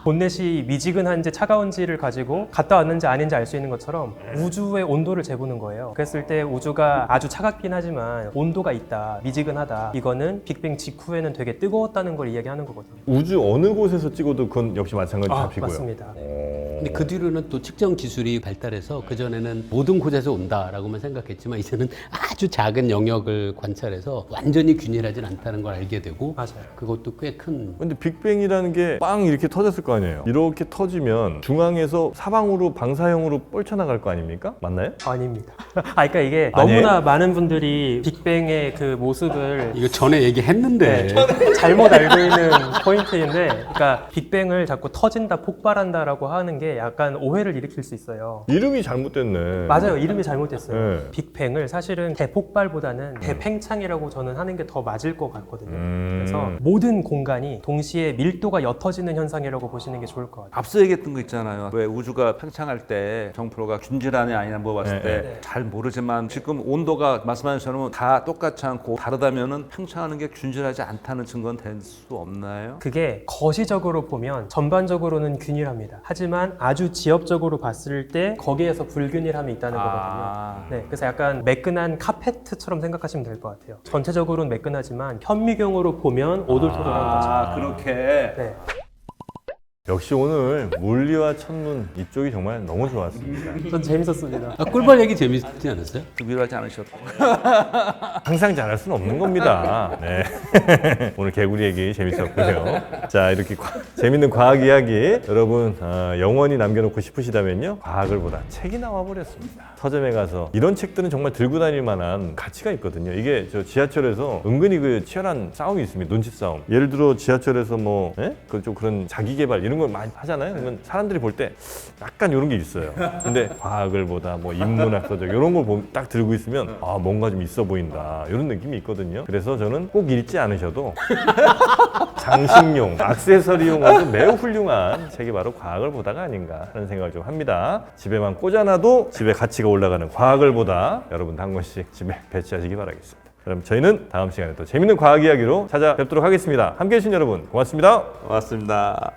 본넷이 미지근한지 차가운지를 가지고 갔다 왔는지 아닌지 알 수 있는 것처럼 우주의 온도를 재보는 거예요. 그랬을 때 우주가 아주 차갑긴 하지만 온도가 있다, 미지근하다. 이거는 빅뱅 직후에는 되게 뜨거웠다는 걸 이야기하는 거거든요. 우주 어느 곳에서 찍어도 그건 역시 마찬가지로 잡히고요. 맞습니다. 근데 그 뒤로는 또 측정 기술이 발달해서 그전에는 모든 곳에서 온다라고만 생각했지만 이제는 아주 작은 영역을 관찰해서 완전히 균일하진 않다는 걸 알게 되고 맞아요. 그것도 꽤 큰 근데 빅뱅이라는 게 빵 이렇게 터졌을 거 아니에요? 이렇게 터지면 중앙에서 사방으로 방사형으로 뻘쳐나갈 거 아닙니까? 맞나요? 아닙니다. 그러니까 이게 아니에요? 너무나 많은 분들이 빅뱅의 그 모습을 이거 전에 얘기했는데 잘못 알고 있는 포인트인데, 그러니까 빅뱅을 자꾸 터진다, 폭발한다라고 하는 게 약간 오해를 일으킬 수 있어요. 이름이 잘못됐네. 맞아요, 이름이 잘못됐어요. 네. 빅뱅을 사실은 대폭발보다는 대팽창이라고 저는 하는 게 더 맞을 것 같거든요. 음. 그래서 모든 공간이 동시에 밀도가 옅어지는 현상이라고 보시는 게 좋을 것 같아요. 앞서 얘기했던 거 있잖아요. 왜 우주가 팽창할 때 정프로가 균질하냐 아니냐 물어봤을 네, 때 잘 모르지만 지금 온도가 말씀하신 것처럼 다 똑같지 않고 다르다면은 팽창하는 게 균질하지 않다는 증거는 될 수 없나요? 그게 거시적으로 보면 전반적으로는 균일합니다. 하지만 아주 지엽적으로 봤을 때 거기에서 불균일함이 있다는 거거든요. 네, 그래서 약간 매끈한 카페트처럼 생각하시면 될 것 같아요. 전체적으로는 매끈하지만 현미경으로 보면 오돌토돌한 거죠. 그렇게. 네. 역시 오늘 물리와 천문 이쪽이 정말 너무 좋았습니다. 전 재밌었습니다. 꿀벌 얘기 재밌지 않았어요? 위로하지 않으셔도. 항상 잘할 수는 없는 겁니다. 네. 오늘 개구리 얘기 재밌었고요. 자, 이렇게 재밌는 과학 이야기 여러분 영원히 남겨놓고 싶으시다면요, 과학을 보다 책이 나와 버렸습니다. 서점에 가서 이런 책들은 정말 들고 다닐 만한 가치가 있거든요. 이게 저 지하철에서 은근히 그 치열한 싸움이 있습니다. 눈치 싸움. 예를 들어 지하철에서 뭐 좀 그런 자기 개발 이런 걸 많이 하잖아요. 그러면 사람들이 볼 때 약간 이런 게 있어요. 근데 과학을 보다 뭐 인문학 서적 이런 걸 딱 들고 있으면 아, 뭔가 좀 있어 보인다 이런 느낌이 있거든요. 그래서 저는 꼭 읽지 않으셔도 장식용, 액세서리용으로 매우 훌륭한 책이 바로 과학을 보다가 아닌가 하는 생각을 좀 합니다. 집에만 꽂아놔도 집에 가치가 올라가는 과학을 보다 여러분도 한 권씩 집에 배치하시기 바라겠습니다. 그럼 저희는 다음 시간에 또 재밌는 과학 이야기로 찾아뵙도록 하겠습니다. 함께해 주신 여러분 고맙습니다. 고맙습니다.